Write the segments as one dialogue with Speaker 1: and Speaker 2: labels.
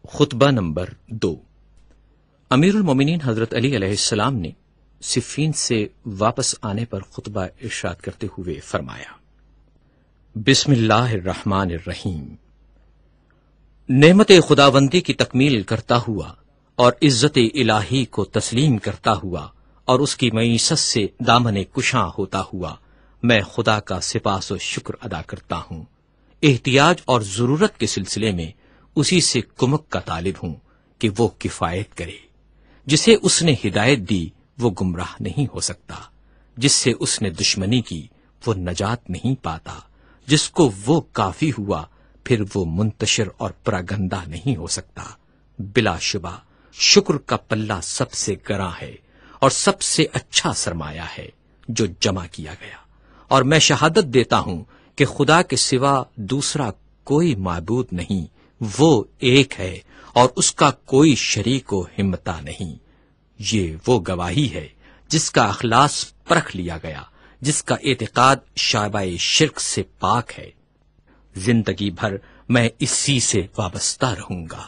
Speaker 1: خطبہ نمبر 2۔ امیر المومنین حضرت علی علیہ السلام نے صفین سے واپس آنے پر خطبہ ارشاد کرتے ہوئے فرمایا: بسم اللہ الرحمن الرحیم۔ نعمت خداوندی کی تکمیل کرتا ہوا اور عزت الہی کو تسلیم کرتا ہوا اور اس کی معیشت سے دامن کشاں ہوتا ہوا میں خدا کا سپاس و شکر ادا کرتا ہوں۔ احتیاج اور ضرورت کے سلسلے میں اسی سے کمک کا طالب ہوں کہ وہ کفایت کرے۔ جسے اس نے ہدایت دی وہ گمراہ نہیں ہو سکتا، جس سے اس نے دشمنی کی وہ نجات نہیں پاتا، جس کو وہ کافی ہوا پھر وہ منتشر اور پراگندہ نہیں ہو سکتا۔ بلا شبہ شکر کا پلہ سب سے گراں ہے اور سب سے اچھا سرمایہ ہے جو جمع کیا گیا، اور میں شہادت دیتا ہوں کہ خدا کے سوا دوسرا کوئی معبود نہیں، وہ ایک ہے اور اس کا کوئی شریک و ہمتا نہیں۔ یہ وہ گواہی ہے جس کا اخلاص پرکھ لیا گیا، جس کا اعتقاد شائبہ شرک سے پاک ہے۔ زندگی بھر میں اسی سے وابستہ رہوں گا،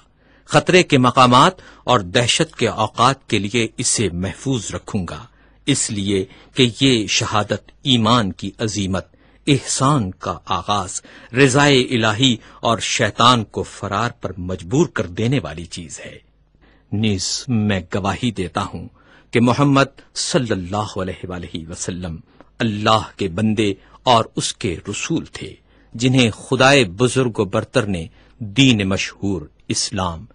Speaker 1: خطرے کے مقامات اور دہشت کے اوقات کے لیے اسے محفوظ رکھوں گا، اس لیے کہ یہ شہادت ایمان کی عظیمت، احسان کا آغاز، رضائے الہی اور شیطان کو فرار پر مجبور کر دینے والی چیز ہے۔ نیز میں گواہی دیتا ہوں کہ محمد صلی اللہ علیہ وآلہ وسلم اللہ کے بندے اور اس کے رسول تھے، جنہیں خدائے بزرگ و برتر نے دین مشہور اسلام،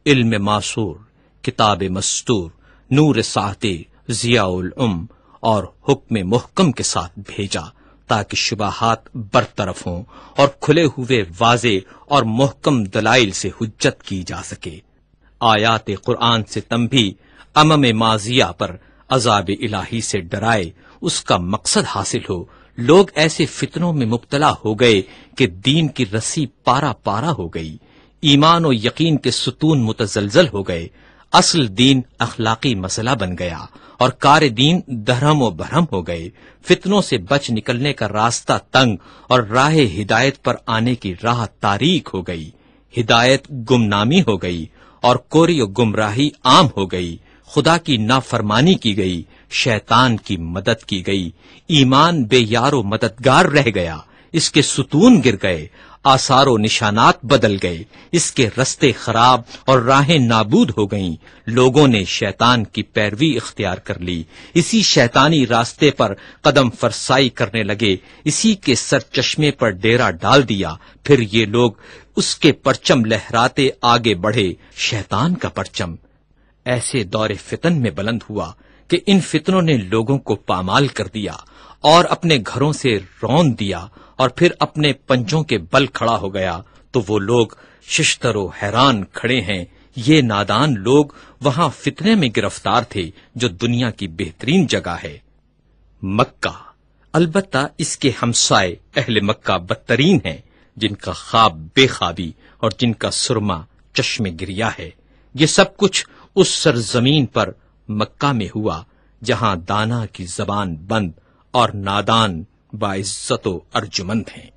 Speaker 1: علم معصور، کتاب مستور، نور ساطع، ضیاء العم اور حکم محکم کے ساتھ بھیجا تاکہ شبہات برطرف ہوں اور کھلے ہوئے واضح اور محکم دلائل سے حجت کی جا سکے۔ آیات قرآن سے تنبیہ امم ماضیہ پر عذاب الہی سے ڈرائے، اس کا مقصد حاصل ہو۔ لوگ ایسے فتنوں میں مبتلا ہو گئے کہ دین کی رسی پارا پارا ہو گئی، ایمان و یقین کے ستون متزلزل ہو گئے، اصل دین اخلاقی مسئلہ بن گیا اور کار دین دھرم و بھرم ہو گئے۔ فتنوں سے بچ نکلنے کا راستہ تنگ اور راہ ہدایت پر آنے کی راہ تاریک ہو گئی، ہدایت گمنامی ہو گئی اور کوری و گمراہی عام ہو گئی، خدا کی نافرمانی کی گئی، شیطان کی مدد کی گئی، ایمان بے یار و مددگار رہ گیا، اس کے ستون گر گئے، آثار و نشانات بدل گئے، اس کے رستے خراب اور راہیں نابود ہو گئیں۔ لوگوں نے شیطان کی پیروی اختیار کر لی، اسی شیطانی راستے پر قدم فرسائی کرنے لگے، اسی کے سرچشمے پر ڈیرا ڈال دیا، پھر یہ لوگ اس کے پرچم لہراتے آگے بڑھے، شیطان کا پرچم ایسے دور فتن میں بلند ہوا کہ ان فتنوں نے لوگوں کو پامال کر دیا اور اپنے گھروں سے رون دیا، اور پھر اپنے پنجوں کے بل کھڑا ہو گیا تو وہ لوگ ششتر و حیران کھڑے ہیں۔ یہ نادان لوگ وہاں فتنے میں گرفتار تھے جو دنیا کی بہترین جگہ ہے، مکہ۔ البتہ اس کے ہمسائے اہل مکہ بدترین ہیں، جن کا خواب بے خوابی اور جن کا سرما چشم گریا ہے۔ یہ سب کچھ اس سرزمین پر مکہ میں ہوا جہاں دانا کی زبان بند اور نادان باعزت و ارجمند ہیں۔